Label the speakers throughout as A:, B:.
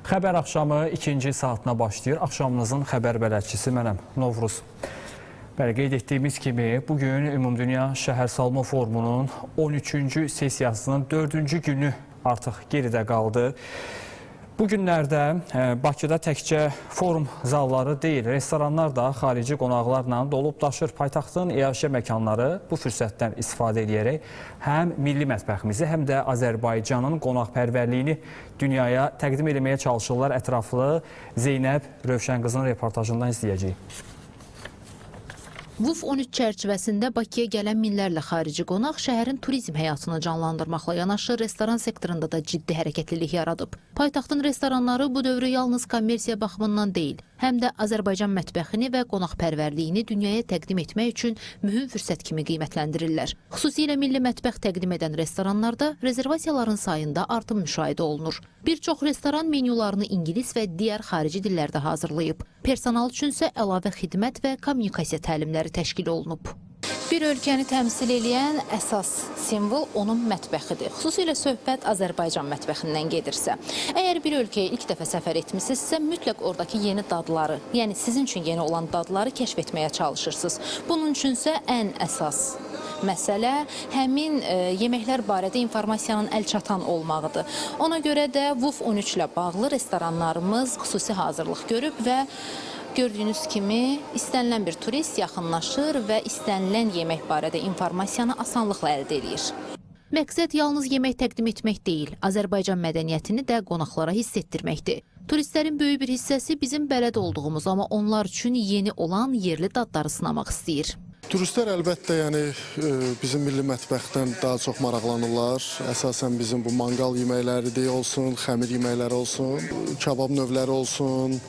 A: Xəbər axşamı ikinci saatına başlayır. Axşamınızın xəbər bələdçisi mənəm, Novruz. Bəli, qeyd etdiyimiz kimi, bugün Ümumdünya Şəhərsalma Forumunun 13-cü sessiyasının 4-cü günü artıq geridə qaldı. Bu günlərdə Bakıda təkcə forum zalları deyil, restoranlar da xarici qonaqlarla dolub daşır. Paytaxtın iaşə məkanları bu fürsətdən istifadə edərək həm milli mətbəximizi, həm də Azərbaycanın qonaqpərvərliyini dünyaya təqdim etməyə çalışırlar. Ətraflı Zeynəb Rövşənqızın reportajından izləyəcəyik.
B: VUF 13 çərçivəsində Bakıya gələn minlərlə xarici qonaq şəhərin turizm həyatını canlandırmaqla yanaşı restoran sektorunda da ciddi hərəkətlilik yaradıb. Paytaxtın restoranları bu dövrü yalnız kommersiya baxımından deyil, həm də Azərbaycan mətbəxini və qonaqpərvərliyini dünyaya təqdim etmək üçün mühüm fürsət kimi qiymətləndirirlər. Xüsusilə milli mətbəx təqdim edən restoranlarda rezervasiyaların sayında artım müşahidə olunur. Bir çox restoran menyularını ingilis və digər xarici dillərdə hazırlayıb. Personal üçünsə əlavə xidmət və kommunikasiya təlimləri təşkil olunub. Bir ölkəni təmsil edən əsas simvol onun mətbəxidir. Xüsusilə söhbət Azərbaycan mətbəxindən gedirsə. Əgər bir ölkəyə ilk dəfə səfər etmisinizsə, mütləq oradakı yeni dadları, yəni sizin üçün yeni olan dadları kəşf etməyə çalışırsınız. Bunun üçünsə ən əsas məsələ həmin yeməklər barədə informasiyanın əlçatan olmağıdır. Ona görə də VUF 13 ilə bağlı restoranlarımız xüsusi hazırlıq görüb və gördüyünüz kimi istənilən bir turist yaxınlaşır və istənilən yemək barədə informasiyanı asanlıqla əldə edir. Məqsəd yalnız yemək təqdim etmək deyil, Azərbaycan mədəniyyətini də qonaqlara hiss etdirməkdir. Turistlərin böyük bir hissəsi bizim bələd olduğumuz, amma onlar üçün yeni olan yerli dadları sınamaq istəyir.
C: Turistlər əlbəttə bizim milli mətbəxdən daha çox maraqlanırlar. Əsasən bizim bu manqal yeməkləri olsun, xəmir yeməkləri olsun, kabab növləri olsun,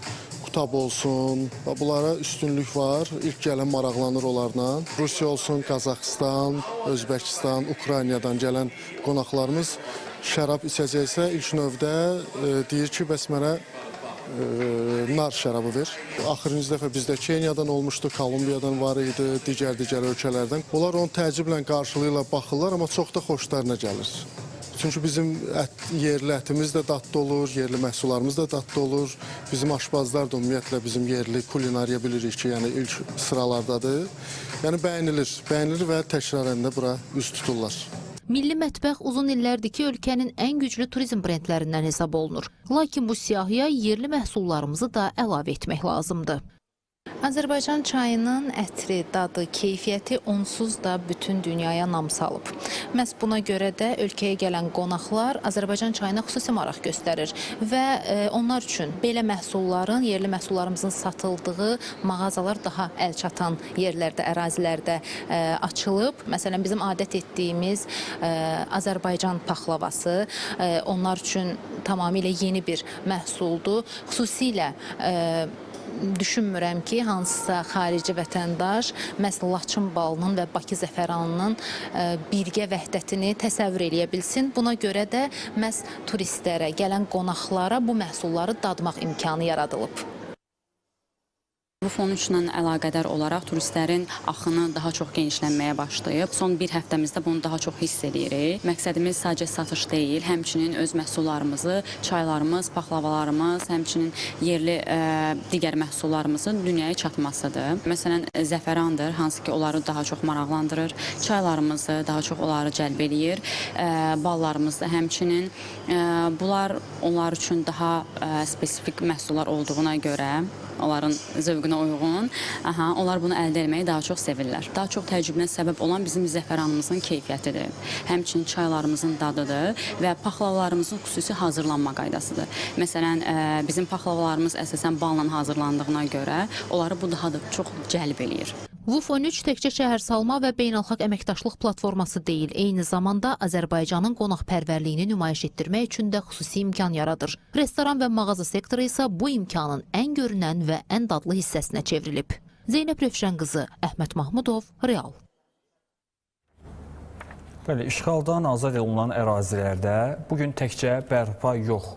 C: qutab olsun. Bunlara üstünlük var. İlk gələn maraqlanır onlarla. Rusiya olsun, Qazaxıstan, Özbəkistan, Ukraynadan gələn qonaqlarımız şərab içəcəksə ilk növdə deyir ki, bəs mənə nar şərabı ver. Axırıncı dəfə bizdə Kenyadan olmuşdu, Kolumbiyadan var idi, digər ölkələrdən. Onlar onu təəccüblə qarşılayırlar, baxırlar, amma çox da xoşlarına gəlir. Çünki bizim yerli ətimiz də dadlı olur, yerli məhsullarımız da dadlı olur. Bizim aşbazlar da ümumiyyətlə bizim yerli kulinariya bilirik ki, yəni ilk sıralardadır. Yəni bəyənilir və təkrarən də bura üz tuturlar.
B: Milli mətbəx uzun illərdir ki, ölkənin ən güclü turizm brendlərindən hesab olunur. Lakin bu siyahıya yerli məhsullarımızı da əlavə etmək lazımdır. Azərbaycan çayının ətri, dadı, keyfiyyəti onsuz da bütün dünyaya nam salıb. Məhz buna görə də ölkəyə gələn qonaqlar Azərbaycan çayına xüsusi maraq göstərir və onlar üçün belə məhsulların, yerli məhsullarımızın satıldığı mağazalar daha əlçatan yerlərdə, ərazilərdə açılıb. Məsələn, bizim adət etdiyimiz Azərbaycan paxlavası onlar üçün tamamilə yeni bir məhsuldur. Xüsusilə düşünmürəm ki, hansısa xarici vətəndaş məhz Laçın balının və Bakı zəfəranının birgə vəhdətini təsəvvür eləyə bilsin. Buna görə də məhz turistlərə, gələn qonaqlara bu məhsulları dadmaq imkanı yaradılıb.
D: VUF 13 ilə əlaqədar olaraq turistlərin axını daha çox genişlənməyə başlayıb. Son bir həftəmizdə bunu daha çox hiss edirik. Məqsədimiz sadəcə satış deyil, həmçinin öz məhsullarımızı, çaylarımız, paxlavalarımız, həmçinin yerli digər məhsullarımızın dünyaya çatmasıdır. Məsələn, zəfərandır, hansı ki onları daha çox maraqlandırır. Çaylarımızı daha çox onları cəlb eləyir. Ballarımız da həmçinin. Bunlar onlar üçün daha spesifik məhsullar olduğuna görə, onların zövqünə uyğun, onlar bunu əldə etməyi daha çox sevirlər. Daha çox təəccübünə səbəb olan bizim zəfəranımızın keyfiyyətidir. Həmçinin çaylarımızın dadıdır və paxlavalarımızın xüsusi hazırlanma qaydasıdır. Məsələn, bizim paxlavalarımız əsasən balla hazırlandığına görə onları bu daha da çox cəlb eləyir.
B: VUF 13 təkcə şəhərsalma və beynəlxalq əməkdaşlıq platforması deyil, eyni zamanda Azərbaycanın qonaqpərvərliyini nümayiş etdirmək üçün də xüsusi imkan yaradır. Restoran və mağaza sektoru isə bu imkanın ən görünən və ən dadlı hissəsinə çevrilib. Zeynəb Rövşənqızı, Əhməd Mahmudov, Real.
A: Bəli, işğaldan azad olunan ərazilərdə bugün təkcə bərpa yox,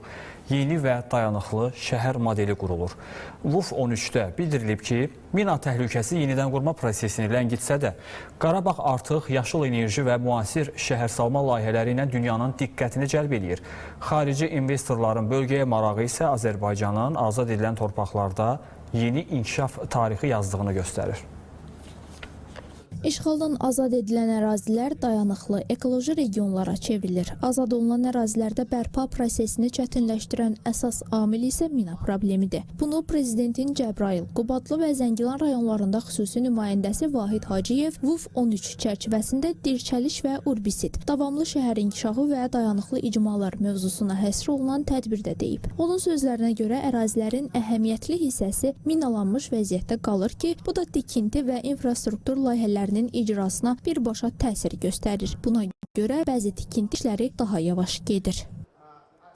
A: yeni və dayanıqlı şəhər modeli qurulur. VUF 13-də bildirilib ki, mina təhlükəsi yenidən qurma prosesini ləngitsə də, Qarabağ artıq yaşıl enerji və müasir şəhərsalma layihələri ilə dünyanın diqqətini cəlb edir. Xarici investorların bölgəyə marağı isə Azərbaycanın azad edilən torpaqlarda yeni inkişaf tarixi yazdığını göstərir.
E: İşğaldan azad edilən ərazilər dayanıqlı, ekoloji regionlara çevrilir. Azad olunan ərazilərdə bərpa prosesini çətinləşdirən əsas amil isə mina problemidir. Bunu Prezidentin Cəbrayıl, Qubadlı və Zəngilan rayonlarında xüsusi nümayəndəsi Vahid Hacıyev VUF 13 çərçivəsində dirçəliş və urbisit, davamlı şəhər inkişafı və dayanıqlı icmalar mövzusuna həsr olunan tədbirdə deyib. Onun sözlərinə görə ərazilərin əhəmiyyətli hissəsi minalanmış vəziyyətdə qalır ki, bu da tikinti və infrastruktur layihələri icrasına birbaşa təsir göstərir. Buna görə bəzi tikinti işləri daha yavaş gedir.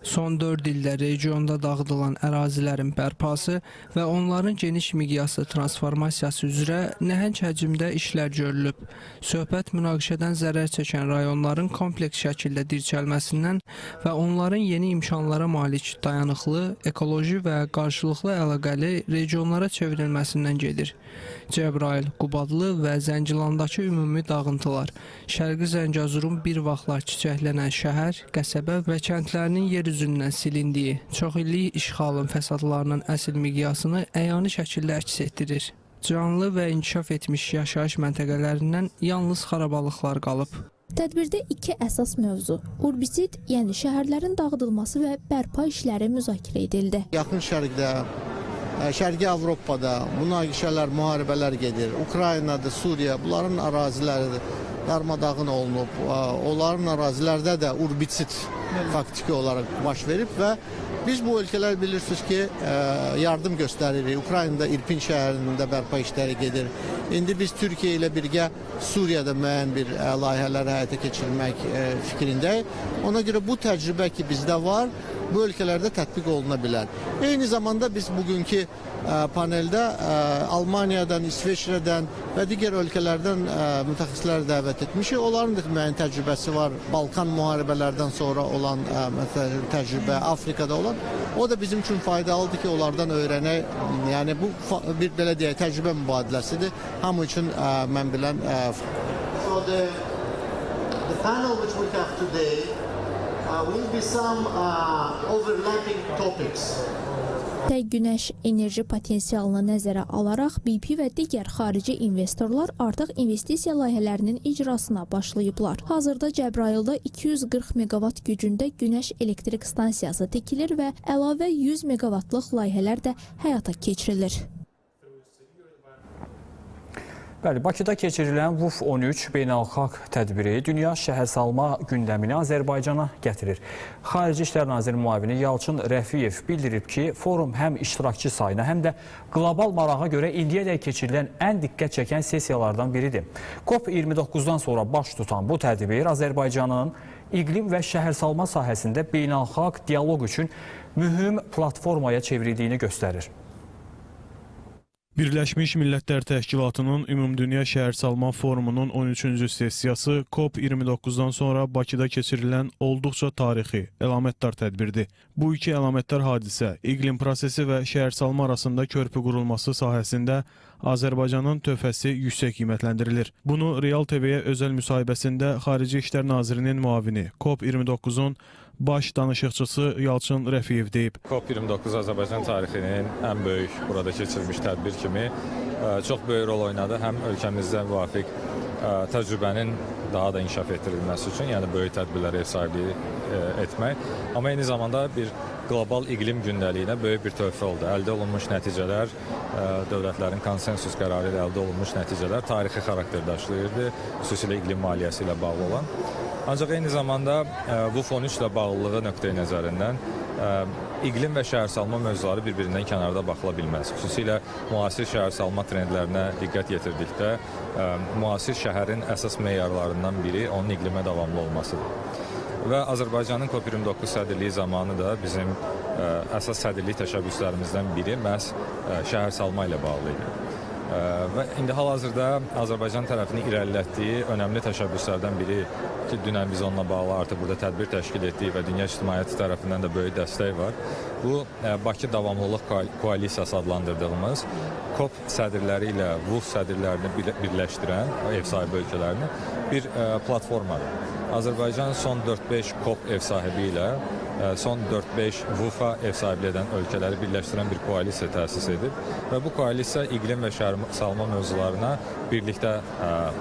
F: Son 4 ildə regionda dağıdılan ərazilərin bərpası və onların geniş miqyaslı transformasiyası üzrə nəhəng həcmdə işlər görülüb. Söhbət münaqişədən zərər çəkən rayonların kompleks şəkildə dirçəlməsindən və onların yeni imkanlara malik dayanıqlı, ekoloji və qarşılıqlı əlaqəli regionlara çevrilməsindən gedir. Cəbrayıl, Qubadlı və Zəngilandakı ümumi dağıntılar, Şərqi Zəngəzurun bir vaxtlar çiçəklənən şəhər, qəsəbə və kəndlərinin yer üzündən silindiyi, çoxillik işğalın fəsadlarının əsl miqyasını əyani şəkildə əks etdirir. Canlı və inkişaf etmiş yaşayış məntəqələrindən yalnız xarabalıqlar qalıb.
E: Tədbirdə iki əsas mövzu, urbisit, yəni şəhərlərin dağıdılması və bərpa işləri müzakirə edildi.
G: Yaxın Şərqdə, Şərqi Avropada münaqişələr, müharibələr gedir. Ukraynada, Suriya, bunların əraziləri darmadağın olunub. Onların ərazilərdə də urbisit faktiki olaraq baş verib və biz bu ölkələr bilirsiniz ki, yardım göstəririk. Ukraynada İrpin şəhərində bərpa işləri gedir. İndi biz Türkiyə ilə birgə Suriyada müəyyən bir layihələr həyata keçirmək fikrindəyik. Ona görə bu təcrübə ki bizdə var, bu ölkələrdə tətbiq oluna bilər. Eyni zamanda biz bugünkü paneldə Almaniyadan, İsveçrədən və digər ölkələrdən mütəxəssislər dəvət etmişik. Onların da müəyyən təcrübəsi var. Balkan müharibələrdən sonra olan təcrübə, Afrikada olan. O da bizim üçün faydalıdır ki, onlardan öyrənək. Yəni bu bir belə deyək, təcrübə mübadiləsidir. Hamı üçün mən bilən. So the panel which we have today will be some overlapping topics.
E: Günəş enerji potensialını nəzərə alaraq BP və digər xarici investorlar artıq investisiya layihələrinin icrasına başlayıblar. Hazırda Cəbrayılda 240 meqavat gücündə günəş elektrik stansiyası tikilir və əlavə 100 meqavatlıq layihələr də həyata keçirilir.
A: Bəli, Bakıda keçirilən VUF 13 beynəlxalq tədbiri dünya şəhərsalma gündəmini Azərbaycana gətirir. Xarici İşlər Naziri müavini Yalçın Rəfiyev bildirib ki, forum həm iştirakçı sayına, həm də qlobal marağa görə indiyədək keçirilən ən diqqət çəkən sessiyalardan biridir. COP29-dan sonra baş tutan bu tədbir Azərbaycanın iqlim və şəhərsalma sahəsində beynəlxalq dialoq üçün mühüm platformaya çevrildiyini göstərir.
H: Birləşmiş Millətlər Təşkilatının Ümumdünya Şəhərsalma Forumunun 13-cü sessiyası COP29-dan sonra Bakıda keçirilən olduqca tarixi, əlamətdar tədbirdir. Bu iki əlamətdar hadisə, iqlim prosesi və şəhərsalma arasında körpü qurulması sahəsində Azərbaycanın töhfəsi yüksək qiymətləndirilir. Bunu Real TV-yə özəl müsahibəsində Xarici İşlər Nazirinin müavini, COP29-un baş danışıqçısı Yalçın Rəfiyev deyib.
I: COP29 Azərbaycan tarixinin ən böyük burada keçirilmiş tədbir kimi çox böyük rol oynadı. Həm ölkəmizdə müvafiq təcrübənin daha da inkişaf etdirilməsi üçün, yəni böyük tədbirlərə ev sahibliyi etmək. Amma eyni zamanda bir qlobal iqlim gündəliyinə böyük bir töhfə oldu. Əldə olunmuş nəticələr, dövlətlərin konsensus qərarı ilə əldə olunmuş nəticələr tarixi xarakter daşıyırdı, xüsusilə iqlim maliyyəsi ilə bağlı olan. Ancaq eyni zamanda VUF 13 ilə bağlılığı nöqteyi nəzərindən iqlim və şəhərsalma mövzuları bir-birindən kənarda baxıla bilməz. Xüsusilə müasir şəhərsalma trendlərinə diqqət yetirdikdə müasir şəhərin əsas meyarlarından biri onun iqlimə davamlı olmasıdır. Və Azərbaycanın COP29 sədrliyi zamanı da bizim əsas sədrlik təşəbbüslərimizdən biri məhz şəhərsalma ilə bağlı idi. Və indi hal-hazırda Azərbaycan tərəfinin irəlilətdiyi önəmli təşəbbüslərdən biri ki, dünən biz onunla bağlı artıq burada tədbir təşkil etdik və dünya ictimaiyyəti tərəfindən də böyük dəstək var. Bu, Bakı Davamlılıq Koalisiyası adlandırdığımız COP sədrləri ilə WUF sədrlərini birləşdirən ev sahibi ölkələrini bir platformadır. Azərbaycan son 4-5 COP ev sahibi ilə son 4-5 WUF-a ev sahibliyi edən ölkələri birləşdirən bir koalisiya təsis edib və bu koalisiya iqlim və şəhərsalma mövzularına birlikdə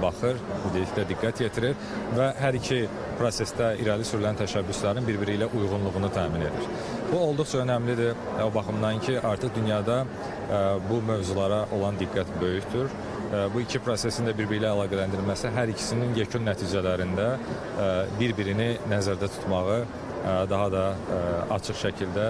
I: baxır, birlikdə diqqət yetirir və hər iki prosesdə irəli sürülən təşəbbüslərin bir-biri ilə uyğunluğunu təmin edir. Bu olduqca önəmlidir o baxımdan ki, artıq dünyada bu mövzulara olan diqqət böyükdür. Bu iki prosesin də bir-biri ilə əlaqələndirilməsi hər ikisinin yekun nəticələrində bir-birini nəzərdə tutmağı daha da açıq şəkildə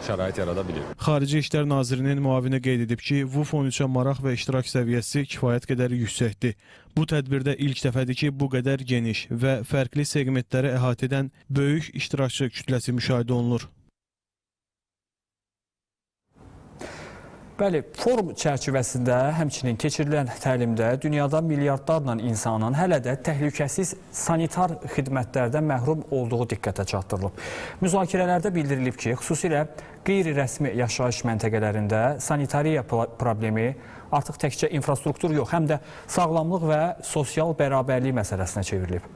I: şərait yarada bilir.
H: Xarici İşlər Nazirinin müavini qeyd edib ki, WUF 13-ə maraq və iştirak səviyyəsi kifayət qədər yüksəkdir. Bu tədbirdə ilk dəfədir ki, bu qədər geniş və fərqli seqmentləri əhatə edən böyük iştirakçı kütləsi müşahidə olunur.
A: Bəli, forum çərçivəsində həmçinin keçirilən təlimdə dünyada milyardlarla insanın hələ də təhlükəsiz sanitar xidmətlərdən məhrum olduğu diqqətə çatdırılıb. Müzakirələrdə bildirilib ki, xüsusilə qeyri-rəsmi yaşayış məntəqələrində sanitariya problemi artıq təkcə infrastruktur yox, həm də sağlamlıq və sosial bərabərlik məsələsinə çevrilib.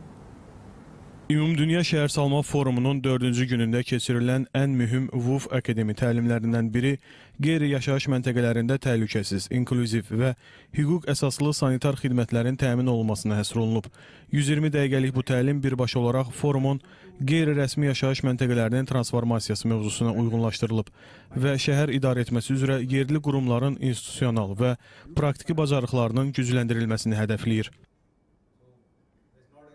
H: Ümumdünya Şəhərsalma Forumunun 4-cü günündə keçirilən ən mühüm WUF akademi təlimlərindən biri qeyri-yaşayış məntəqələrində təhlükəsiz, inklüziv və hüquq əsaslı sanitar xidmətlərin təmin olunmasına həsr olunub. 120 dəqiqəlik bu təlim birbaşa olaraq forumun qeyri-rəsmi yaşayış məntəqələrinin transformasiyası mövzusuna uyğunlaşdırılıb və şəhər idarə etməsi üzrə yerli qurumların institusional və praktiki bacarıqlarının gücləndirilməsini hədəfləyir.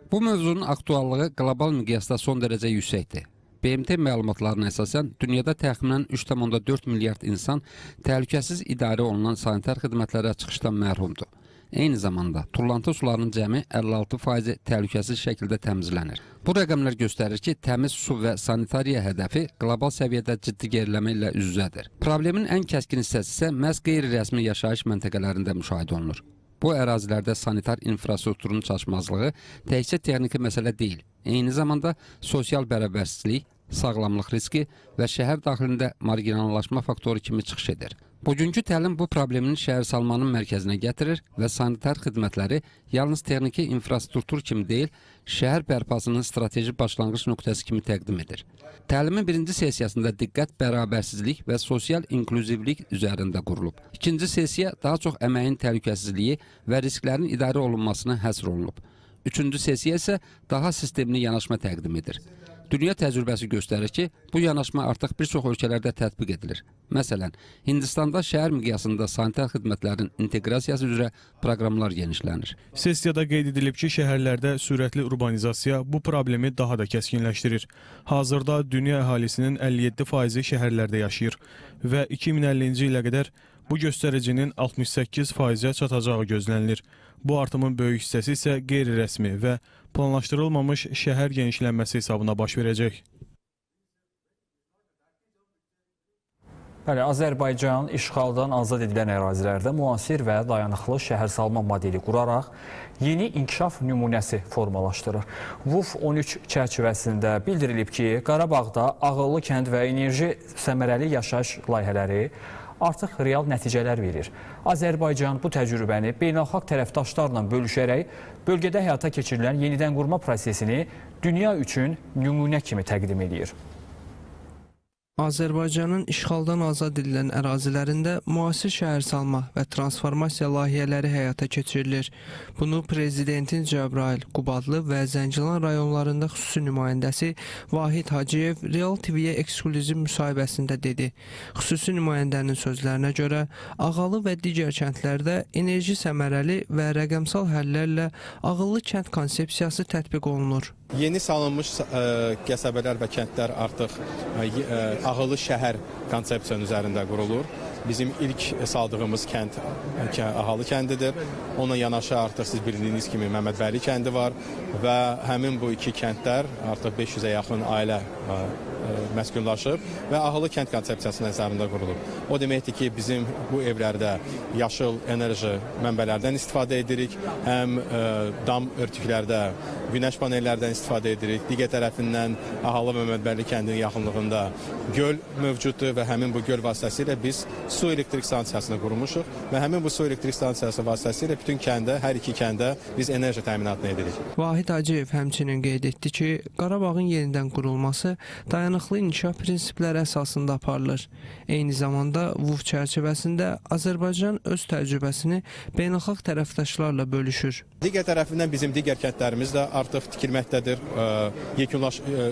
J: Bu mövzunun aktuallığı qlobal miqyasda son dərəcə yüksəkdir. BMT məlumatlarına əsasən dünyada təxminən 3,4 milyard insan təhlükəsiz idarə olunan sanitar xidmətlərə çıxışdan mərhumdur. Eyni zamanda tullantı sularının cəmi 56% təhlükəsiz şəkildə təmizlənir. Bu rəqəmlər göstərir ki, təmiz su və sanitariya hədəfi qlobal səviyyədə ciddi geriləmə ilə üz-üzədir. Problemin ən kəskin hissəsi isə məhz qeyri-rəsmi yaşayış məntəqələrində müşahidə olunur. Bu ərazilərdə sanitar infrastrukturun çatışmazlığı təkcə texniki məsələ deyil, eyni zamanda sosial bərabərsizlik, sağlamlıq riski və şəhər daxilində marginallaşma faktoru kimi çıxış edir. Bugünkü təlim bu problemin şəhərsalmanın mərkəzinə gətirir və sanitar xidmətləri yalnız texniki infrastruktur kimi deyil, şəhər bərpasının strateji başlanğıc nöqtəsi kimi təqdim edir. Təlimin birinci sessiyasında diqqət bərabərsizlik və sosial inklüzivlik üzərində qurulub. İkinci sessiya daha çox əməyin təhlükəsizliyi və risklərin idarə olunmasına həsr olunub. Üçüncü sessiya isə daha sistemli yanaşma təqdim edir. Dünya təcrübəsi göstərir ki, bu yanaşma artıq bir çox ölkələrdə tətbiq edilir. Məsələn, Hindistanda şəhər miqyasında sanitar xidmətlərin inteqrasiyası üzrə proqramlar genişlənir.
H: Sessiyada qeyd edilib ki, şəhərlərdə sürətli urbanizasiya bu problemi daha da kəskinləşdirir. Hazırda dünya əhalisinin 57% şəhərlərdə yaşayır və 2050-ci ilə qədər bu göstəricinin 68%-ə çatacağı gözlənilir. Bu artımın böyük hissəsi isə qeyri-rəsmi və planlaşdırılmamış şəhər genişlənməsi hesabına baş verəcək.
A: Bəli, Azərbaycan işğaldan azad edilən ərazilərdə müasir və dayanıqlı şəhərsalma modeli quraraq yeni inkişaf nümunəsi formalaşdırır. WUF 13 çərçivəsində bildirilib ki, Qarabağda ağıllı kənd və enerji səmərəli yaşayış layihələri artıq real nəticələr verir. Azərbaycan bu təcrübəni beynəlxalq tərəfdaşlarla bölüşərək bölgədə həyata keçirilən yenidən qurma prosesini dünya üçün nümunə kimi təqdim edir.
F: Azərbaycanın işğaldan azad edilən ərazilərində müasir şəhərsalma və transformasiya layihələri həyata keçirilir. Bunu Prezidentin Cəbrayıl, Qubadlı və Zəngilan rayonlarında xüsusi nümayəndəsi Vahid Hacıyev Real TV-yə eksklüziv müsahibəsində dedi. Xüsusi nümayəndənin sözlərinə görə Ağalı və digər kəndlərdə enerji səmərəli və rəqəmsal həllərlə ağıllı kənd konsepsiyası tətbiq olunur.
K: Yeni salınmış qəsəbələr və kəndlər artıq ağıllı şəhər konsepsiyanın üzərində qurulur. Bizim ilk saldığımız kənd Ağalı kəndidir. Ona yanaşı artıq siz bildiyiniz kimi Məmmədvəli kəndi var və həmin bu iki kəndlər artıq 500-ə yaxın ailə məskunlaşıb və ağıllı kənd konsepsiyası nəzərində qurulub. O deməkdir ki, bizim bu evlərdə yaşıl enerji mənbələrdən istifadə edirik, həm dam örtüklərdə günəş panellərdən istifadə edirik. Digər tərəfindən Ahalı və Mədbərli kəndinin yaxınlığında göl mövcuddur və həmin bu göl vasitəsilə biz su elektrik stansiyasını qurmuşuq və həmin bu su elektrik stansiyası vasitəsilə bütün kəndə, hər iki kəndə biz enerji təminatını edirik.
F: Vahid Hacıyev həmçinin qeyd etdi ki, Qarabağın yenidən qurulması dayanıqlı inkişaf prinsipləri əsasında aparılır. Eyni zamanda VUF çərçivəsində Azərbaycan öz təcrübəsini beynəlxalq tərəfdaşlarla bölüşür.
K: Digər tərəfindən bizim digər kəndlərimiz də artıq tikilməkdədir.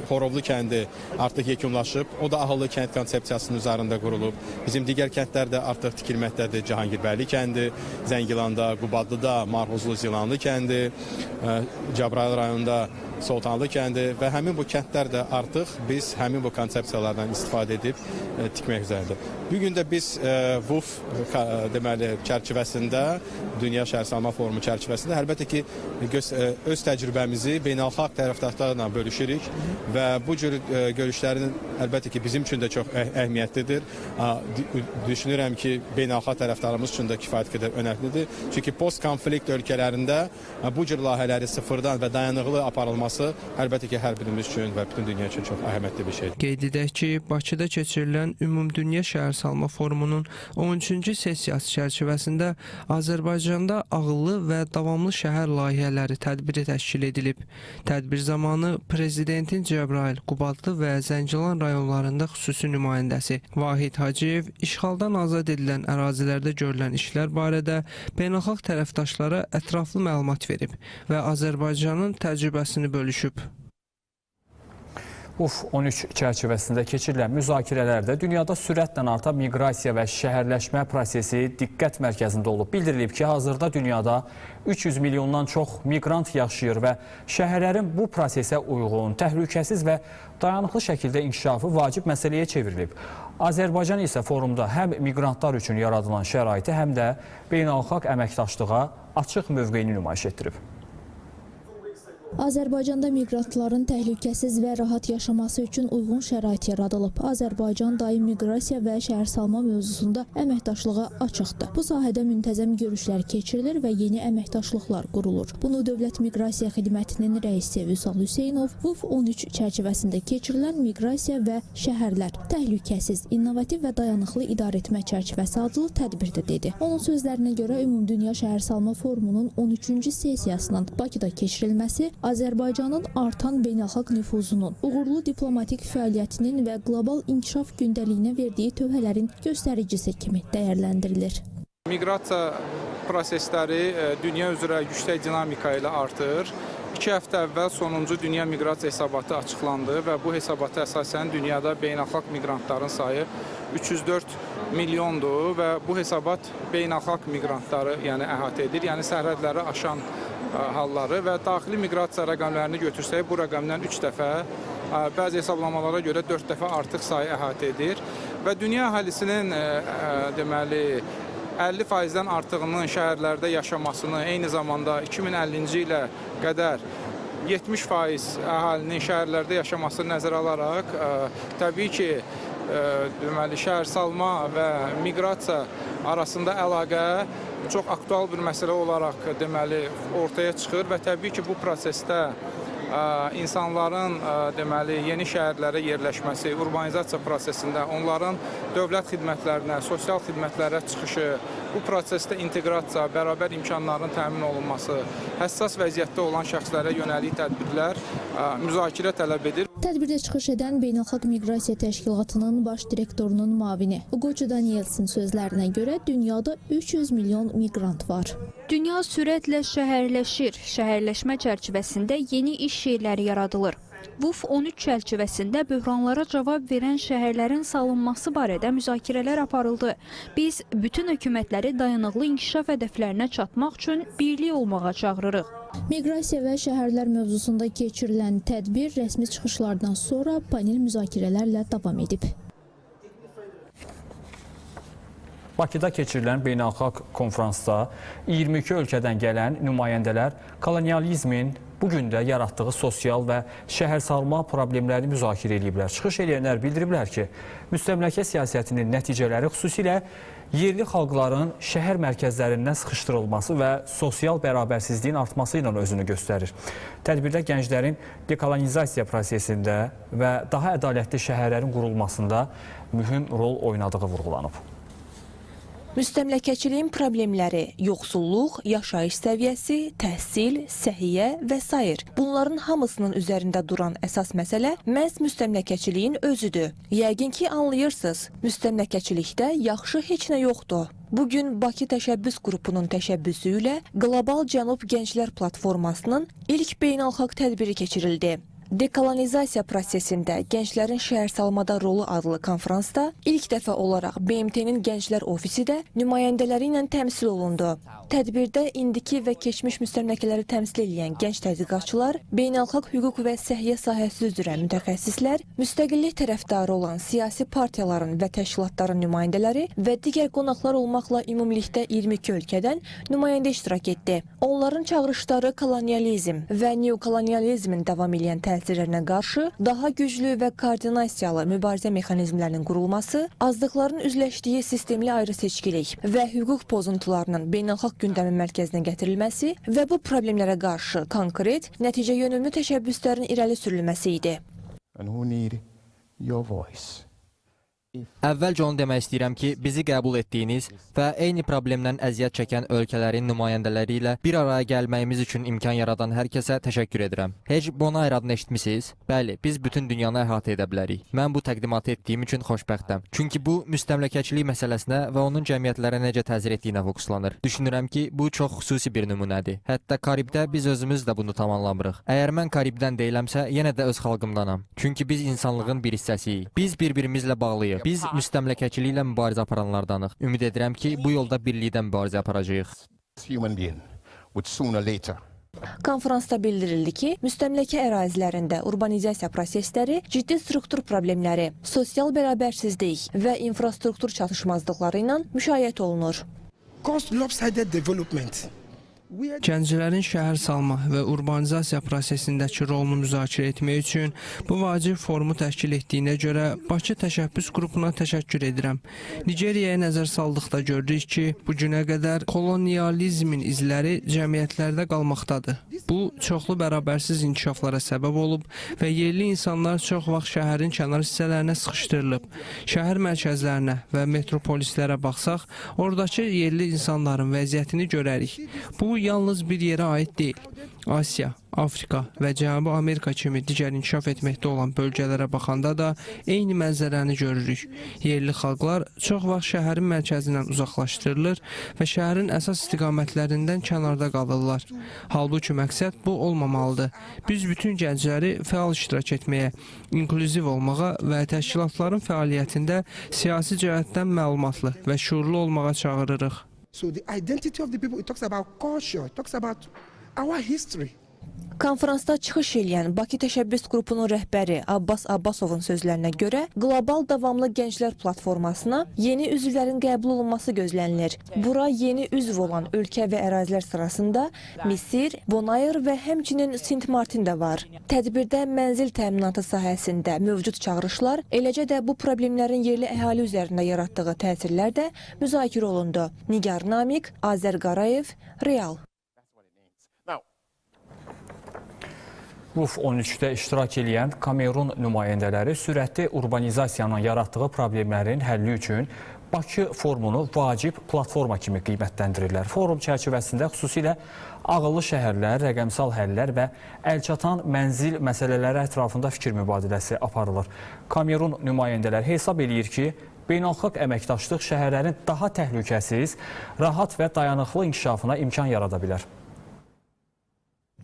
K: Xorovlu kəndi artıq yekunlaşıb. O da ahıllı kənd konsepsiyasının üzərində qurulub. Bizim digər kəndlər də artıq tikilməkdədir. Cahangirbəyli kəndi, Zəngilanda, Qubadlıda, Marhuzlu Zilanlı kəndi, Cəbrayıl rayonunda Sultanlı kəndi və həmin bu kəndlər də artıq biz həmin bu konsepsiyalardan istifadə edib tikmək üzərədir. Bugün də biz VUF deməli çərçivəsində, Dünya Şəhərsalma Forumu çərçivəsində əlbəttə ki öz təcrübəmizi beynəlxalq tərəfdaşlarla bölüşürük və bu cür görüşlərin əlbəttə ki bizim üçün də çox əhəmiyyətlidir. Düşünürəm ki beynəlxalq tərəfdarlarımız üçün də kifayət qədər önəmlidir. Çünki post-konflikt ölkələrində bu cür layihələri sıfırdan və dayanıqlı aparılması əlbəttə ki hər birimiz üçün və bütün dünya üçün çox əhəmiyyətli bir şeydir.
F: Qeyd edək ki, Bakıda keçirilən Ümumdünya Şəhərsalma Forumunun 13-cü sessiyası çərçivəsində Azərbaycanda ağıllı və davamlı şəhər layihələri tədbiri təşkil edilib. Tədbir zamanı Prezidentin Cəbrayıl, Qubadlı və Zəngilan rayonlarında xüsusi nümayəndəsi Vahid Hacıyev işğaldan azad edilən ərazilərdə görülən işlər barədə beynəlxalq tərəfdaşlara ətraflı məlumat verib və Azərbaycanın təcrübəsini bölüşüb.
A: VUF 13 çərçivəsində keçirilən müzakirələrdə dünyada sürətlə artan miqrasiya və şəhərləşmə prosesi diqqət mərkəzində olub. Bildirilib ki, hazırda dünyada 300 milyondan çox miqrant yaşayır və şəhərlərin bu prosesə uyğun, təhlükəsiz və dayanıqlı şəkildə inkişafı vacib məsələyə çevrilib. Azərbaycan isə forumda həm miqrantlar üçün yaradılan şəraiti, həm də beynəlxalq əməkdaşlığa açıq mövqeyini nümayiş etdirib.
E: Azərbaycanda miqrantların təhlükəsiz və rahat yaşaması üçün uyğun şərait yaradılıb. Azərbaycan daim miqrasiya və şəhərsalma mövzusunda əməkdaşlığa açıqdır. Bu sahədə müntəzəm görüşlər keçirilir və yeni əməkdaşlıqlar qurulur. Bunu Dövlət Miqrasiya Xidmətinin rəisi Vüsal Hüseynov VUF 13 çərçivəsində keçirilən miqrasiya və şəhərlər təhlükəsiz, innovativ və dayanıqlı idarəetmə çərçivəsi adlı tədbirdə dedi. Onun sözlərinə görə Ümumdünya Şəhərsalma Forumunun 13-cü sessiyasının Bakıda keçirilməsi Azərbaycanın artan beynəlxalq nüfuzunun, uğurlu diplomatik fəaliyyətinin və qlobal inkişaf gündəliyinə verdiyi tövhələrin göstəricisi kimi dəyərləndirilir.
L: Miqrasiya prosesləri dünya üzrə yüksək dinamika ilə artır. 2 həftə əvvəl sonuncu dünya miqrasiya hesabatı açıqlandı və bu hesabata əsasən dünyada beynəlxalq miqrantların sayı 304 milyondur və bu hesabat beynəlxalq miqrantları əhatə edir, yəni sərhədləri aşan halları və daxili miqrasiya rəqəmlərini götürsək, bu rəqəmdən 3 dəfə, bəzi hesablamalara görə 4 dəfə artıq sayı əhatə edir və dünya əhalisinin deməli 50%-dən artığının şəhərlərdə yaşamasını, eyni zamanda 2050-ci ilə qədər 70% əhalinin şəhərlərdə yaşamasını nəzərə alaraq, təbii ki, deməli şəhərsalma və miqrasiya arasında əlaqə çox aktual bir məsələ olaraq deməli ortaya çıxır və təbii ki, bu prosesdə insanların deməli yeni şəhərlərə yerləşməsi, urbanizasiya prosesində onların dövlət xidmətlərinə, sosial xidmətlərə çıxışı, bu prosesdə inteqrasiya, bərabər imkanların təmin olunması, həssas vəziyyətdə olan şəxslərə yönəlik tədbirlər müzakirə tələb edir.
E: Tədbirdə çıxış edən Beynəlxalq Miqrasiya Təşkilatının baş direktorunun müavini Ugoçu Danielsin sözlərinə görə dünyada 300 milyon miqrant var.
M: Dünya sürətlə şəhərləşir. Şəhərləşmə çərçivəsində yeni iş yerləri yaradılır. VUF 13 çərçivəsində böhranlara cavab verən şəhərlərin salınması barədə müzakirələr aparıldı. Biz bütün hökumətləri dayanıqlı inkişaf hədəflərinə çatmaq üçün birlik olmağa çağırırıq.
E: Miqrasiya və şəhərlər mövzusunda keçirilən tədbir rəsmi çıxışlardan sonra panel müzakirələrlə davam edib.
A: Bakıda keçirilən beynəlxalq konfransda 22 ölkədən gələn nümayəndələr kolonializmin bugün də yaratdığı sosial və şəhərsalma problemlərini müzakirə ediblər. Çıxış edənlər bildiriblər ki, müstəmləkə siyasətinin nəticələri xüsusilə yerli xalqların şəhər mərkəzlərindən sıxışdırılması və sosial bərabərsizliyin artması ilə özünü göstərir. Tədbirdə gənclərin dekolonizasiya prosesində və daha ədalətli şəhərlərin qurulmasında mühüm rol oynadığı vurğulanıb.
N: Müstəmləkəçiliyin problemləri, yoxsulluq, yaşayış səviyyəsi, təhsil, səhiyyə və s. Bunların hamısının üzərində duran əsas məsələ məhz müstəmləkəçiliyin özüdür. Yəqin ki, anlayırsınız, müstəmləkəçilikdə yaxşı heç nə yoxdur. Bugün Bakı Təşəbbüs Qrupunun təşəbbüsü ilə Qlobal Cənub Gənclər Platformasının ilk beynəlxalq tədbiri keçirildi. Dekolonizasiya prosesində gənclərin şəhərsalmada rolu adlı konfransda ilk dəfə olaraq BMT-nin Gənclər Ofisi də nümayəndələri ilə təmsil olundu. Tədbirdə indiki və keçmiş müstəmləkələri təmsil edən gənc tədqiqatçılar, beynəlxalq hüquq və səhiyyə sahəsi üzrə mütəxəssislər, müstəqillik tərəfdarı olan siyasi partiyaların və təşkilatların nümayəndələri və digər qonaqlar olmaqla ümumilikdə 22 ölkədən nümayəndə iştirak etdi. Onların çağırışları kolonializm və neokolonializmin davam edən təsirlərinə qarşı daha güclü və koordinasiyalı mübarizə mexanizmlərinin qurulması, azlıqların üzləşdiyi sistemli ayrı-seçkilik və hüquq pozuntularının beynəlxalq gündəmin mərkəzinə gətirilməsi və bu problemlərə qarşı konkret, nəticə yönümlü təşəbbüslərin irəli sürülməsi idi.
O: Əvvəlcə onu demək istəyirəm ki, bizi qəbul etdiyiniz və eyni problemdən əziyyət çəkən ölkələrin nümayəndələri ilə bir araya gəlməyimiz üçün imkan yaradan hər kəsə təşəkkür edirəm. Heç Bonaire adını eşitmisiniz? Bəli, biz bütün dünyanı əhatə edə bilərik. Mən bu təqdimatı etdiyim üçün xoşbəxtəm. Çünki bu müstəmləkəçilik məsələsinə və onun cəmiyyətlərə necə təsir etdiyinə fokuslanır. Düşünürəm ki, bu çox xüsusi bir nümunədir. Hətta Karibdə biz özümüz də bunu tamamlamırıq. Əgər mən Karibdən deyiləmsə, yenə də öz xalqımdanam. Çünki biz insanlığın bir hissəsiyik. Biz bir-birimizlə bağlıyıq. Biz müstəmləkəçiliklə mübarizə aparanlardanıq. Ümid edirəm ki, bu yolda birlikdə mübarizə aparacağıq.
N: Konfransda bildirildi ki, müstəmləkə ərazilərində urbanizasiya prosesləri ciddi struktur problemləri, sosial bərabərsizlik və infrastruktur çatışmazlıqları ilə müşayiət olunur.
F: Gənclərin şəhər salma və urbanizasiya prosesindəki rolunu müzakirə etmək üçün bu vacib forumu təşkil etdiyinə görə Bakı Təşəbbüs Qrupuna təşəkkür edirəm. Nigeriyaya nəzər saldıqda görürük ki, bu günə qədər kolonializmin izləri cəmiyyətlərdə qalmaqdadır. Bu, çoxlu bərabərsiz inkişaflara səbəb olub və yerli insanlar çox vaxt şəhərin kənar hissələrinə sıxışdırılıb. Şəhər mərkəzlərinə və metropolislərə baxsaq, oradakı yerli insanların vəziyyətini görərik. Bu, yalnız bir yerə aid deyil. Asiya, Afrika və Cənubi Amerika kimi digər inkişaf etməkdə olan bölgələrə baxanda da eyni mənzərəni görürük. Yerli xalqlar çox vaxt şəhərin mərkəzindən uzaqlaşdırılır və şəhərin əsas istiqamətlərindən kənarda qalırlar. Halbuki məqsəd bu olmamalıdır. Biz bütün gəncləri fəal iştirak etməyə, inklüziv olmağa və təşkilatların fəaliyyətində siyasi cəhətdən məlumatlı və şuurlu olmağa çağırırıq.
P: So the identity of the people, it talks about culture, it talks about our history.
N: Konfransda çıxış edən Bakı Təşəbbüs Qrupunun rəhbəri Abbas Abbasovun sözlərinə görə Qlobal Davamlı Gənclər Platformasına yeni üzvlərin qəbul olunması gözlənilir. Bura yeni üzv olan ölkə və ərazilər sırasında Misir, Bonaire və həmçinin Sint Martin də var. Tədbirdə mənzil təminatı sahəsində mövcud çağırışlar, eləcə də bu problemlərin yerli əhali üzərində yaratdığı təsirlər də müzakirə olundu. Nigar Namik, Azər Qarayev, Real.
A: WUF 13-də iştirak edən Kamerun nümayəndələri sürətli urbanizasiyanın yaratdığı problemlərin həlli üçün Bakı forumunu vacib platforma kimi qiymətləndirirlər. Forum çərçivəsində xüsusilə ağıllı şəhərlər, rəqəmsal həllər və əlçatan mənzil məsələləri ətrafında fikir mübadiləsi aparılır. Kamerun nümayəndələri hesab edir ki, beynəlxalq əməkdaşlıq şəhərlərin daha təhlükəsiz, rahat və dayanıqlı inkişafına imkan yarada bilər.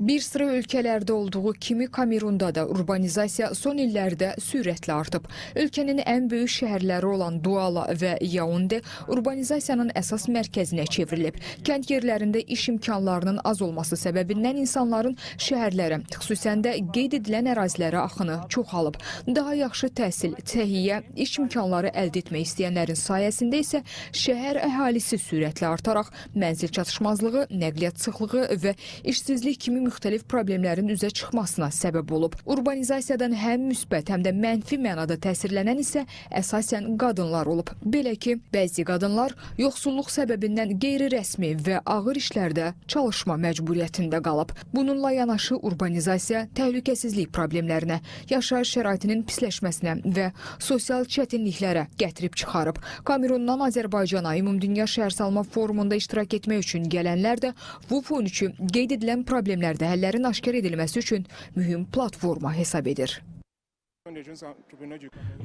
Q: Bir sıra ölkələrdə olduğu kimi Kamerunda da urbanizasiya son illərdə sürətlə artıb. Ölkənin ən böyük şəhərləri olan Douala və Yaoundé urbanizasiyanın əsas mərkəzinə çevrilib. Kənd yerlərində iş imkanlarının az olması səbəbindən insanların şəhərlərə, xüsusən də qeyd edilən ərazilərə axını çoxalıb. Daha yaxşı təhsil, səhiyyə, iş imkanları əldə etmək istəyənlərin sayəsində isə şəhər əhalisi sürətlə artaraq mənzil çatışmazlığı, nəqliyyat sıxlığı və işsizlik kimi müxtəlif problemlərin üzə çıxmasına səbəb olub. Urbanizasiyadan həm müsbət, həm də mənfi mənada təsirlənən isə əsasən qadınlar olub. Belə ki, bəzi qadınlar yoxsulluq səbəbindən qeyri-rəsmi və ağır işlərdə çalışma məcburiyyətində qalıb. Bununla yanaşı urbanizasiya təhlükəsizlik problemlərinə, yaşayış şəraitinin pisləşməsinə və sosial çətinliklərə gətirib çıxarıb. Kamerundan Azərbaycana Ümumdünya Şəhərsalma Forumunda iştirak etmək üçün gələnlər də VUF 13-ü qeyd edilən problemlərdə həllərin aşkar edilməsi üçün mühüm platforma hesab edir.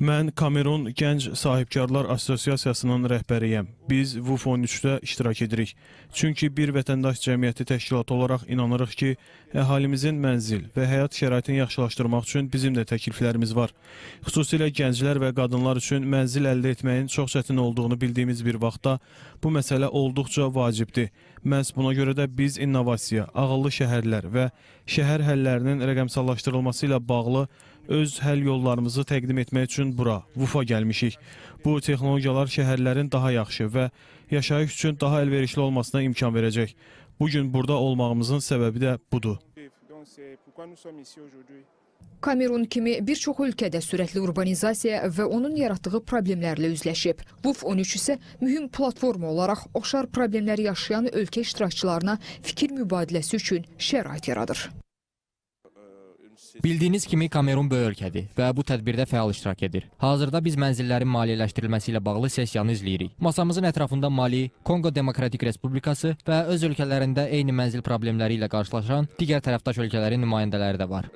H: Mən Kamerun Gənc Sahibkarlar Assosiasiyasının rəhbəriyəm. Biz VUF 13-də iştirak edirik. Çünki bir vətəndaş cəmiyyəti təşkilatı olaraq inanırıq ki, əhalimizin mənzil və həyat şəraitini yaxşılaşdırmaq üçün bizim də təkliflərimiz var. Xüsusilə gənclər və qadınlar üçün mənzil əldə etməyin çox çətin olduğunu bildiyimiz bir vaxtda bu məsələ olduqca vacibdir. Məhz buna görə də biz innovasiya, ağıllı şəhərlər və şəhər həllərinin rəqəmsallaşdırılması ilə bağlı öz həll yollarımızı təqdim etmək üçün bura, VUF-a gəlmişik. Bu texnologiyalar şəhərlərin daha yaxşı və yaşayış üçün daha əlverişli olmasına imkan verəcək. Bugün burada olmağımızın səbəbi də budur.
Q: Kamerun kimi bir çox ölkədə sürətli urbanizasiya və onun yaratdığı problemlərlə üzləşib. VUF 13 isə mühüm platforma olaraq oxşar problemləri yaşayan ölkə iştirakçılarına fikir mübadiləsi üçün şərait yaradır.
O: Bildiyiniz kimi Kamerun böyük ölkədir və bu tədbirdə fəal iştirak edir. Hazırda biz mənzillərin maliyyələşdirilməsi ilə bağlı sessiyanı izləyirik. Masamızın ətrafında Mali, Kongo Demokratik Respublikası və öz ölkələrində eyni mənzil problemləri ilə qarşılaşan digər tərəfdaş ölkələrin nümayəndələri də var.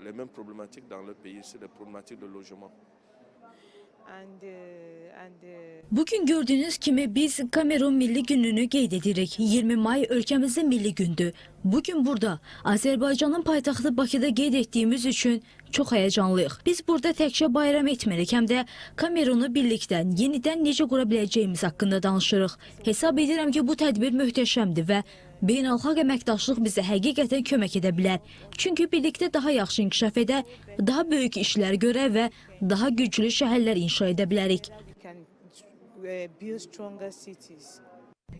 R: Bugün gördüyünüz kimi biz Kamerun Milli Gününü qeyd edirik. 20 may ölkəmizin milli gündür. Bugün burada Azərbaycanın paytaxtı Bakıda qeyd etdiyimiz üçün çox həyəcanlıyıq. Biz burada təkcə bayram etmirik, həm də Kamerunu birlikdə yenidən necə qura biləcəyimiz haqqında danışırıq. Hesab edirəm ki, bu tədbir möhtəşəmdir və beynəlxalq əməkdaşlıq bizə həqiqətən kömək edə bilər. Çünki birlikdə daha yaxşı inkişaf edə, daha böyük işlər görə və daha güclü şəhərlər inşa edə bilərik.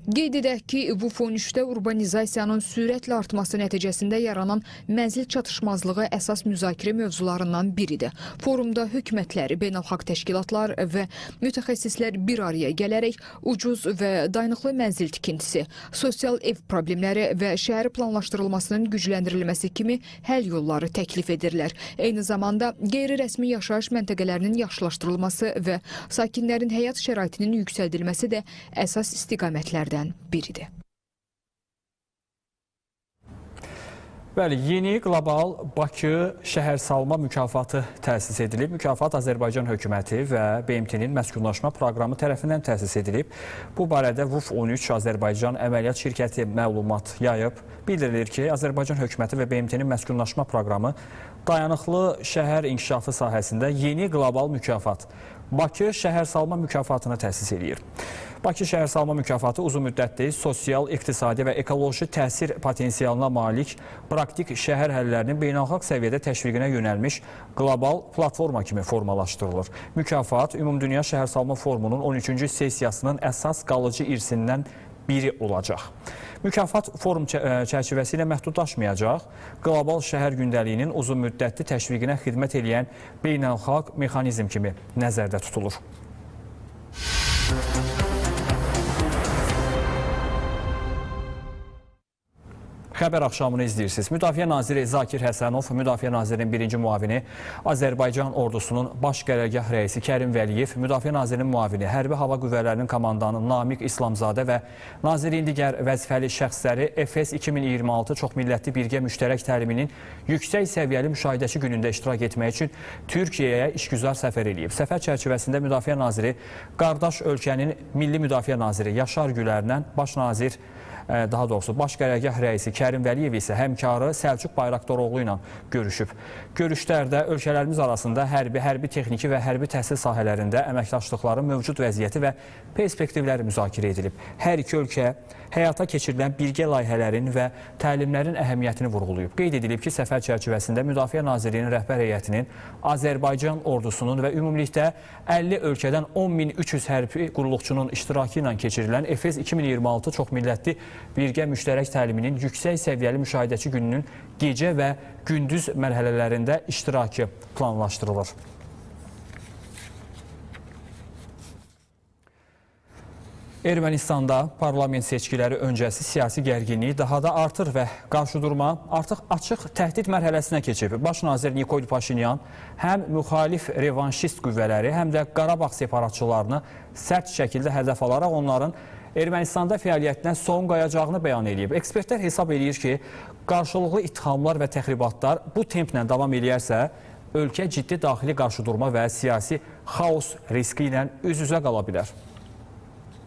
Q: Qeyd edək ki, VUF 13-də urbanizasiyanın sürətlə artması nəticəsində yaranan mənzil çatışmazlığı əsas müzakirə mövzularından biridir. Forumda hökumətlər, beynəlxalq təşkilatlar və mütəxəssislər bir araya gələrək ucuz və dayanıqlı mənzil tikintisi, sosial ev problemləri və şəhər planlaşdırılmasının gücləndirilməsi kimi həll yolları təklif edirlər. Eyni zamanda qeyri-rəsmi yaşayış məntəqələrinin yaxşılaşdırılması və sakinlərin həyat şəraitinin yüksəldilməsi də əsas istiqamətlər biridir.
A: Bəli, yeni qlobal Bakı şəhərsalma mükafatı təsis edilib. Mükafat Azərbaycan hökuməti və BMT-nin məskunlaşma proqramı tərəfindən təsis edilib. Bu barədə VUF 13 Azərbaycan əməliyyat şirkəti məlumat yayıb. Bildirilir ki, Azərbaycan hökuməti və BMT-nin məskunlaşma proqramı dayanıqlı şəhər inkişafı sahəsində yeni qlobal mükafat Bakı şəhərsalma mükafatını təsis edir. Bakı şəhərsalma mükafatı uzunmüddətli sosial, iqtisadi və ekoloji təsir potensialına malik praktik şəhər həllərinin beynəlxalq səviyyədə təşviqinə yönəlmiş qlobal platforma kimi formalaşdırılır. Mükafat Ümumdünya Şəhərsalma Forumunun 13-cü sessiyasının əsas qalıcı irsindən biri olacaq. Mükafat forum çərçivəsi ilə məhdudlaşmayacaq, qlobal şəhər gündəliyinin uzunmüddətli təşviqinə xidmət edən beynəlxalq mexanizm kimi nəzərdə tutulur. Xəbər axşamını izləyirsiniz. Müdafiə naziri Zakir Həsənov, Müdafiə nazirinin birinci müavini, Azərbaycan ordusunun baş qərargah rəisi Kərim Vəliyev, Müdafiə nazirinin müavini, Hərbi Hava Qüvvələrinin komandanı Namiq İslamzadə və nazirliyin digər vəzifəli şəxsləri EFES 2026 çoxmillətli birgə müştərək təliminin yüksək səviyyəli müşahidəçi günündə iştirak etmək üçün Türkiyəyə işgüzar səfər edib. Səfər çərçivəsində Müdafiə naziri qardaş ölkənin Milli Müdafiə naziri Yaşar Gülərlə baş qərargah rəisi Kərim Kərim Vəliyev isə həmkarı Səlcuq Bayraqdaroğlu ilə görüşüb. Görüşlərdə ölkələrimiz arasında hərbi texniki və hərbi təhsil sahələrində əməkdaşlıqların mövcud vəziyyəti və perspektivləri müzakirə edilib. Hər iki ölkə həyata keçirilən birgə layihələrin və təlimlərin əhəmiyyətini vurğulayıb. Qeyd edilib ki, səfər çərçivəsində Müdafiə Nazirliyinin rəhbər heyətinin, Azərbaycan ordusunun və ümumilikdə 50 ölkədən 10.300 hərbi qulluqçunun iştirakı ilə keçirilən Efes 2026 çoxmillətli birgə müştərək təliminin yüksək səviyyəli müşahidəçi gününün gecə və gündüz mərhələlərində iştirakı planlaşdırılır. Ermənistanda parlament seçkiləri öncəsi siyasi gərginlik daha da artır və qarşıdurma artıq açıq təhdid mərhələsinə keçib. Baş nazir Nikol Paşinyan həm müxalif revanşist qüvvələri, həm də Qarabağ separatçılarını sərt şəkildə hədəf alaraq onların Ermənistanda fəaliyyətinə son qayacağını bəyan edib. Ekspertlər hesab edir ki, qarşılıqlı ittihamlar və təxribatlar bu templə davam edərsə, ölkə ciddi daxili qarşıdurma və siyasi xaos riski ilə üz-üzə qala bilər.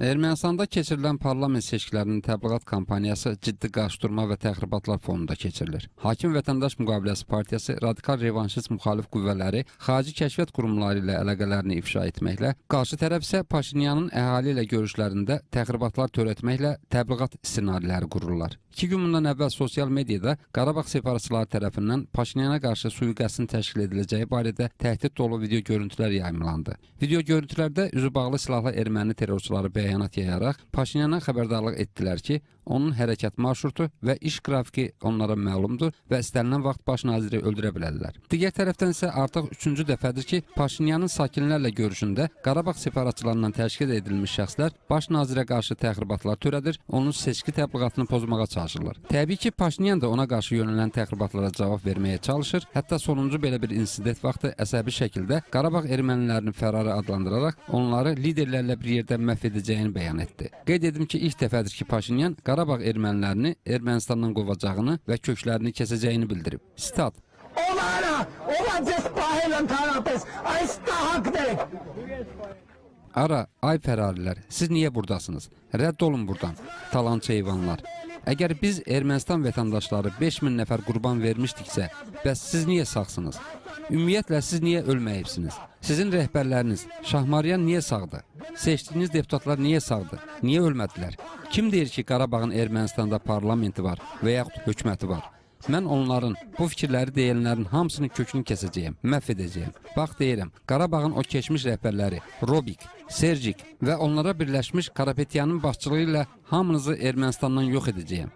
J: Ermənistanda keçirilən parlament seçkilərinin təbliğat kampaniyası ciddi qarşıdurma və təxribatlar fonunda keçirilir. Hakim Vətəndaş Müqaviləsi Partiyası radikal revanşist müxalif qüvvələri xarici kəşfiyyat qurumları ilə əlaqələrini ifşa etməklə, qarşı tərəf isə Paşinyanın əhali ilə görüşlərində təxribatlar törətməklə təbliğat ssenariləri qururlar. 2 gün bundan əvvəl sosial mediada Qarabağ separatçıları tərəfindən Paşinyana qarşı sui-qəsdin təşkil ediləcəyi barədə təhdid dolu video görüntülər yayımlandı. Video görüntülərdə üzü bağlı silahlı erməni terrorçuları bəyanat yayaraq Paşinyana xəbərdarlıq etdilər ki, onun hərəkət marşrutu və iş qrafiki onlara məlumdur və istənilən vaxt baş naziri öldürə bilərlər. Digər tərəfdən isə artıq 3-cü dəfədir ki, Paşinyanın sakinlərlə görüşündə Qarabağ separatçılarından təşkil edilmiş şəxslər baş nazirə qarşı təxribatlar törədir, onun seçki təbliğatını pozmağa çalışırlar. Təbii ki, Paşinyan da ona qarşı yönələn təxribatlara cavab verməyə çalışır. Hətta sonuncu belə bir insident vaxtı əsəbi şəkildə Qarabağ ermənilərini fərari adlandıraraq onları liderlərlə bir yerdə məhv edəcəyini bəyan etdi. Qeyd edim ki, ilk dəfədir ki, Paşinyan Qarabağ ermənilərini Ermənistandan qovacağını və köklərini kəsəcəyini bildirib. Sitat: Ara, ay fərarilər, siz niyə buradasınız? Rədd olun buradan, talançı heyvanlar. Əgər biz Ermənistan vətəndaşları 5000 nəfər qurban vermişdiksə, bəs siz niyə sağsınız? Ümumiyyətlə, siz niyə ölməyibsiniz? Sizin rəhbərləriniz, Şahmaryan niyə sağdır? Seçdiyiniz deputatlar niyə sağdır? Niyə ölmədilər? Kim deyir ki, Qarabağın Ermənistanda parlamenti var və yaxud hökuməti var? Mən onların, bu fikirləri deyənlərin hamısının kökünü kəsəcəyəm, məhv edəcəyəm. Bax deyirəm, Qarabağın o keçmiş rəhbərləri, Robik, Sercik və onlara birləşmiş Karapetyanın başçılığı ilə hamınızı Ermənistandan yox edəcəyəm.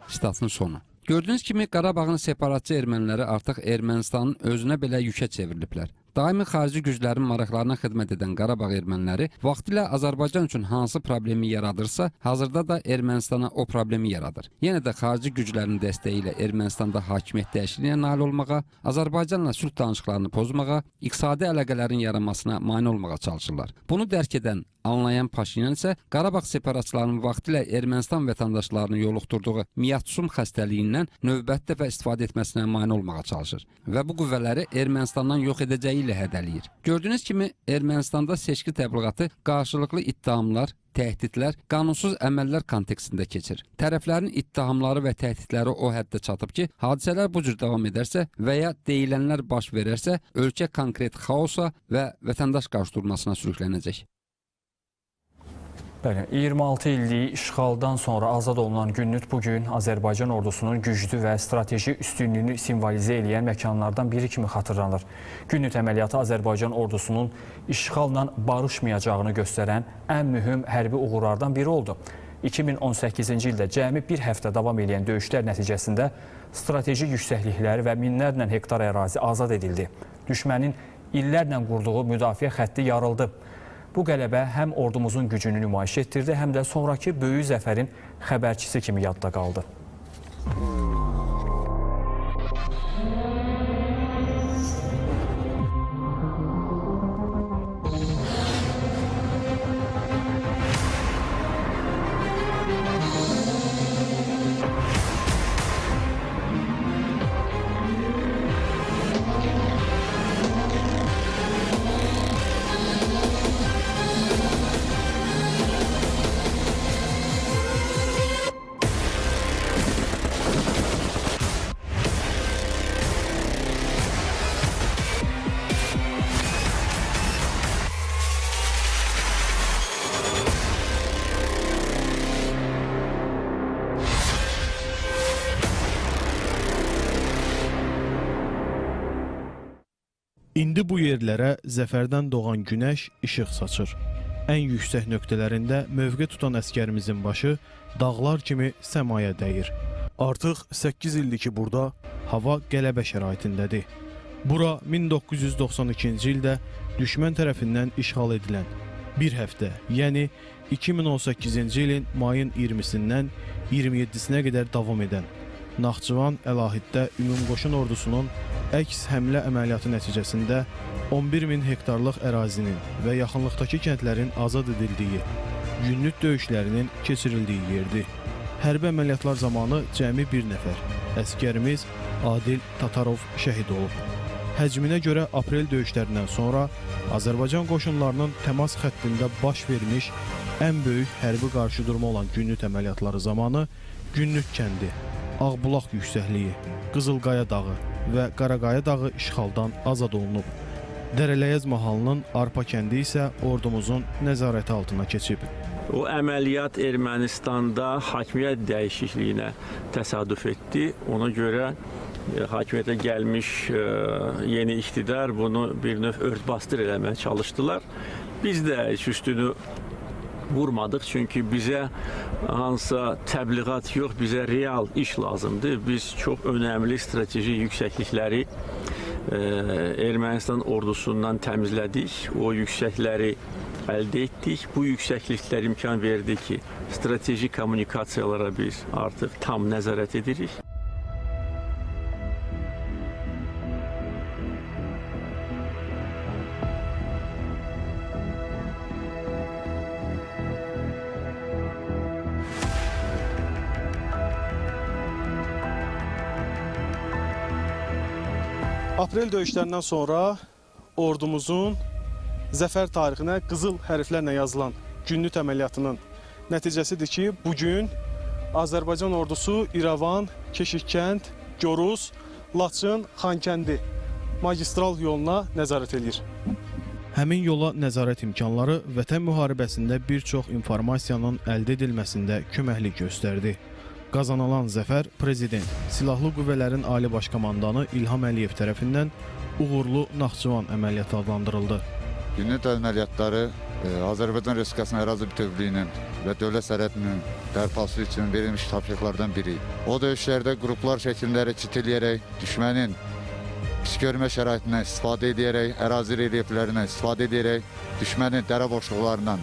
J: Statın sonu. Gördüyünüz kimi Qarabağın separatçı erməniləri artıq Ermənistanın özünə belə yükə çevriliblər. Daimi xarici güclərin maraqlarına xidmət edən Qarabağ erməniləri vaxtilə Azərbaycan üçün hansı problemi yaradırsa, hazırda da Ermənistana o problemi yaradır. Yenə də xarici güclərin dəstəyi ilə Ermənistanda hakimiyyət dəyişikliyinə nail olmağa, Azərbaycanla sülh danışıqlarını pozmağa, iqtisadi əlaqələrin yaranmasına mane olmağa çalışırlar. Bunu dərk edən, anlayan Paşinyan isə Qarabağ separatçılarının vaxtilə Ermənistan vətəndaşlarını yoluxdurduğu miyatsum xəstəliyindən növbəti dəfə istifadə etməsinə mane olmağa çalışır və bu qüvvələri Ermənistandan yox edəcəyi ilə hədələyir. Gördüyünüz kimi Ermənistanda seçki təbliğatı qarşılıqlı ittihamlar, təhdidlər, qanunsuz əməllər kontekstində keçir. Tərəflərin ittihamları və təhdidləri o həddə çatıb ki, hadisələr bu cür davam edərsə və ya deyilənlər baş verərsə, ölkə konkret xaosa və vətəndaş qarşıdurmasına sürüklənəcək.
A: Bəli, 26 illik işğaldan sonra azad olunan Günnüt bugün Azərbaycan ordusunun güclü və strateji üstünlüyünü simvolizə edən məkanlardan biri kimi xatırlanır. Günnüt əməliyyatı Azərbaycan ordusunun işğalla barışmayacağını göstərən ən mühüm hərbi uğurlardan biri oldu. 2018-ci ildə cəmi bir həftə davam edən döyüşlər nəticəsində strateji yüksəklikləri və minlərlə hektar ərazi azad edildi. Düşmənin illərlə qurduğu müdafiə xətti yarıldı. Bu qələbə həm ordumuzun gücünü nümayiş etdirdi, həm də sonraki böyük zəfərin xəbərçisi kimi yadda qaldı.
H: İndi bu yerlərə zəfərdən doğan günəş işıq saçır. Ən yüksək nöqtələrində mövqe tutan əskərimizin başı dağlar kimi səmaya dəyir. Artıq 8 ildir ki, burada hava qələbə şəraitindədir. Bura 1992-ci ildə düşmən tərəfindən işğal edilən bir həftə, yəni 2018-ci ilin mayın 20-sindən 27-sinə qədər davam edən Naxçıvan əlahiddə ümumqoşun ordusunun əks həmlə əməliyyatı nəticəsində 11 min hektarlıq ərazinin və yaxınlıqdakı kəndlərin azad edildiyi, günlük döyüşlərinin keçirildiyi yerdir. Hərbi əməliyyatlar zamanı cəmi bir nəfər əskərimiz Adil Tatarov şəhid olub. Həcminə görə aprel döyüşlərindən sonra Azərbaycan qoşunlarının təmas xəttində baş vermiş ən böyük hərbi qarşıdurma olan günlük əməliyyatları zamanı Günlük kəndi, Ağbulaq yüksəkliyi, Qızılqaya dağı və Qaraqaya dağı işğaldan azad olunub. Dərələyəz mahalının Arpa kəndi isə ordumuzun nəzarəti altına keçib.
S: O əməliyyat Ermənistanda hakimiyyət dəyişikliyinə təsadüf etdi. Ona görə hakimiyyətə gəlmiş yeni iqtidar bunu bir növ örtbasdır eləməyə çalışdılar. Biz də heç üstünü vurmadıq, çünki bizə hansısa təbliğat yox, bizə real iş lazımdır. Biz çox önəmli strateji yüksəklikləri Ermənistan ordusundan təmizlədik, o yüksəkləri əldə etdik. Bu yüksəkliklər imkan verdi ki, strateji kommunikasiyalara biz artıq tam nəzarət edirik.
H: Aprel döyüşlərindən sonra ordumuzun zəfər tarixinə qızıl hərflərlə yazılan günlük əməliyyatının nəticəsidir ki, bugün Azərbaycan ordusu İrəvan, Keşikkənd, Goruz, Laçın, Xankəndi magistral yoluna nəzarət edir. Həmin yola nəzarət imkanları Vətən müharibəsində bir çox informasiyanın əldə edilməsində köməklik göstərdi. Qazanılan zəfər Prezident, Silahlı Qüvvələrin Ali Baş Komandanı İlham Əliyev tərəfindən uğurlu Naxçıvan əməliyyatı adlandırıldı.
T: Günlük əməliyyatları Azərbaycan Respublikasının ərazi bütövlüyünün və dövlət sərhədinin bərpası üçün verilmiş tapşırıqlardan biri. O döyüşlərdə qruplar şəkilləri çit eləyərək, düşmənin pis görmə şəraitindən istifadə edərək, ərazi relyeflərindən istifadə edərək, düşmənin dərə boşluqlarından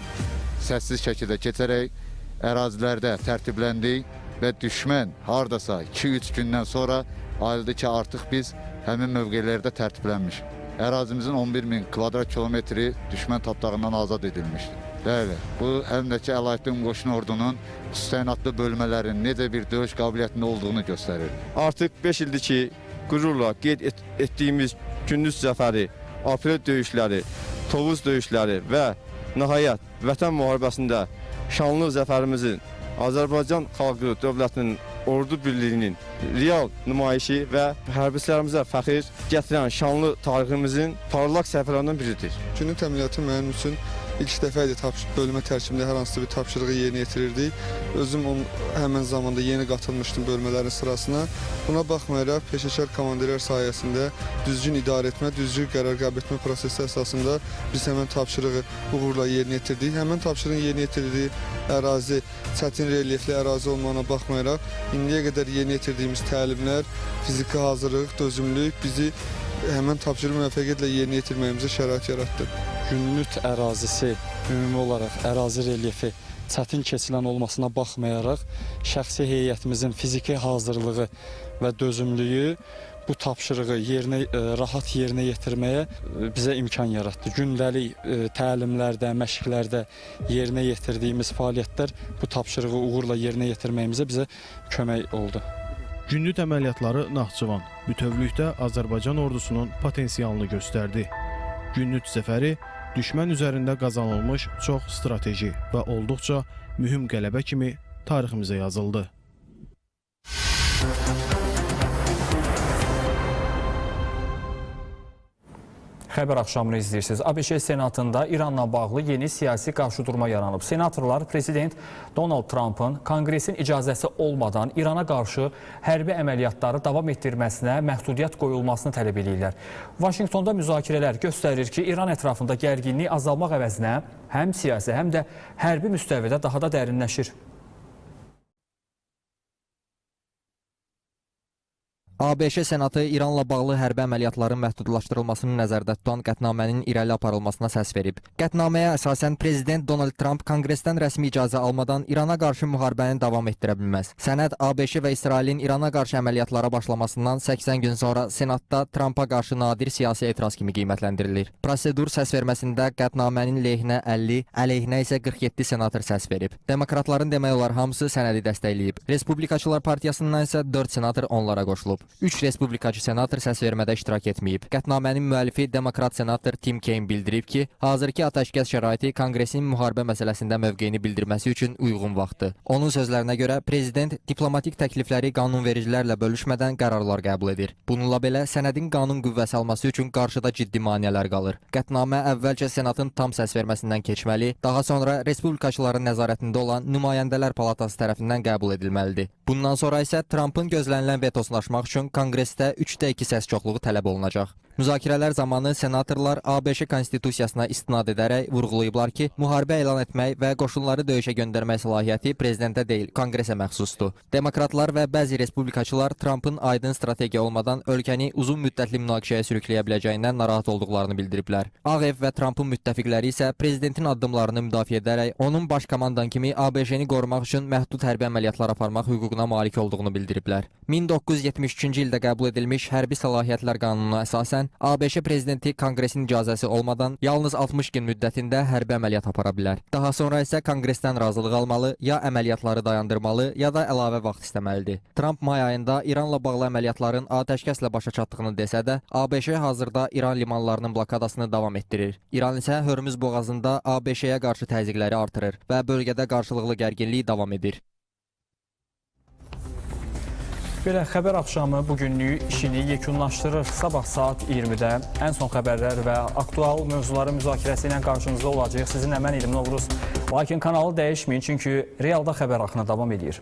T: səssiz şəkildə keçərək, ərazilərdə tərtibləndik və düşmən hardasa 2-3 gündən sonra ayıldı ki, artıq biz həmin mövqelərdə tərtiblənmiş. Ərazimizin 11 min kvadrat kilometri düşmən tapdağından azad edilmişdir. Bəli, bu həm də ki, əlahiddə qoşun ordunun təyinatlı bölmələrin necə bir döyüş qabiliyyətində olduğunu göstərir.
U: Artıq 5 ildir ki, qürurla qeyd etdiyimiz günlük zəfəri, aprel döyüşləri, Tovuz döyüşləri və nəhayət Vətən müharibəsində şanlı zəfərimizin Azərbaycan xalqı dövlətinin ordu birliyinin real nümayişi və hərbiçilərimizə fəxir gətirən şanlı tariximizin parlaq səhifələrindən biridir.
V: Günlük əməliyyatı mənim üçün ilk dəfə idi bölmə tərkibində hər hansı bir tapşırığı yerinə yetirirdik. Özüm həmən zamanda yeni qatılmışdım bölmələrin sırasına. Buna baxmayaraq peşəkar komandirlər sayəsində düzgün idarə etmə, düzgün qərar qəbul etmə prosesi əsasında biz həmən tapşırığı uğurla yerinə yetirdik. Həmən tapşırığın yerinə yetirdiyi ərazi çətin relyefli ərazi olmağına baxmayaraq indiyə qədər yerinə yetirdiyimiz təlimlər, fiziki hazırlıq, dözümlülük bizi həmən tapşırığı müvəffəqiyyətlə yerinə yetirməyimizə şərait yaratdı.
W: Günlük ərazisi, ümumi olaraq ərazi relyefi çətin keçilən olmasına baxmayaraq, şəxsi heyətimizin fiziki hazırlığı və dözümlüyü bu tapşırığı rahat yerinə yetirməyə bizə imkan yaratdı. Gündəlik təlimlərdə, məşqlərdə yerinə yetirdiyimiz fəaliyyətlər bu tapşırığı uğurla yerinə yetirməyimizə bizə kömək oldu.
H: Günlük əməliyyatları Naxçıvan bütövlükdə Azərbaycan ordusunun potensialını göstərdi. Günlük zəfəri düşmən üzərində qazanılmış çox strateji və olduqca mühüm qələbə kimi tariximizə yazıldı.
A: Xəbər axşamını izləyirsiniz. ABŞ Senatında İranla bağlı yeni siyasi qarşıdurma yaranıb. Senatorlar Prezident Donald Trump'ın Konqresin icazəsi olmadan İrana qarşı hərbi əməliyyatları davam etdirməsinə məhdudiyyət qoyulmasını tələb edirlər. Vaşinqtonda müzakirələr göstərir ki, İran ətrafında gərginlik azalmaq əvəzinə həm siyasi, həm də hərbi müstəvidə daha da dərinləşir.
O: ABŞ Senatı İranla bağlı hərbi əməliyyatların məhdudlaşdırılmasını nəzərdə tutan qətnamənin irəli aparılmasına səs verib. Qətnaməyə əsasən Prezident Donald Trump Konqresdən rəsmi icazə almadan İrana qarşı müharibəni davam etdirə bilməz. Sənəd ABŞ və İsrailin İrana qarşı əməliyyatlara başlamasından 80 gün sonra Senatda Trumpa qarşı nadir siyasi etiraz kimi qiymətləndirilir. Prosedur səs verməsində qətnamənin lehinə 50, əleyhinə isə 47 senator səs verib. Demokratların demək olar hamısı sənədi dəstəkləyib. Respublikaçılar Partiyasından isə 4 senator onlara qoşulub. 3 respublikaçı senator səs vermədə iştirak etməyib. Qətnamənin müəllifi demokrat senator Tim Kaine bildirib ki, hazırki atəşkəs şəraiti Konqresin müharibə məsələsində mövqeyini bildirməsi üçün uyğun vaxtdır. Onun sözlərinə görə prezident diplomatik təklifləri qanunvericilərlə bölüşmədən qərarlar qəbul edir. Bununla belə sənədin qanun qüvvəsi alması üçün qarşıda ciddi maneələr qalır. Qətnamə əvvəlcə senatın tam səs verməsindən keçməli, daha sonra respublikaçıların nəzarətində olan Nümayəndələr Palatası tərəfindən qəbul edilməlidir. Bundan sonra isə Trumpın gözlənilən vetosunu aşmaq üçün Konqresdə 3/2 səs çoxluğu tələb olunacaq. Müzakirələr zamanı senatorlar ABŞ konstitusiyasına istinad edərək vurğulayıblar ki, müharibə elan etmək və qoşunları döyüşə göndərmək səlahiyyəti prezidentə deyil, Konqresə məxsusdur. Demokratlar və bəzi respublikaçılar Trumpın aydın strategiya olmadan ölkəni uzun müddətli münaqişəyə sürükləyə biləcəyindən narahat olduqlarını bildiriblər. Ağ Ev və Trumpın müttəfiqləri isə prezidentin addımlarını müdafiə edərək onun baş komandan kimi ABŞ-ni qorumaq üçün məhdud hərbi əməliyyatlar aparmaq hüququna malik olduğunu bildiriblər. 1973-cü ildə qəbul edilmiş hərbi səlahiyyətlər qanununa əsasən ABŞ prezidenti Konqresin icazəsi olmadan yalnız 60 gün müddətində hərbi əməliyyat apara bilər. Daha sonra isə Konqresdən razılıq almalı, ya əməliyyatları dayandırmalı, ya da əlavə vaxt istəməlidir. Trump may ayında İranla bağlı əməliyyatların atəşkəslə başa çatdığını desə də, ABŞ hazırda İran limanlarının blokadasını davam etdirir. İran isə Hörmüz boğazında ABŞ-yə qarşı təzyiqləri artırır və bölgədə qarşılıqlı gərginlik davam edir.
A: Belə xəbər axşamı bugünlük işini yekunlaşdırır. Sabah saat 20-də ən son xəbərlər və aktual mövzuların müzakirəsi ilə qarşınızda olacaq. Sizin əmən edim Novruz. Lakin kanalı dəyişməyin, çünki realda xəbər axını davam edir.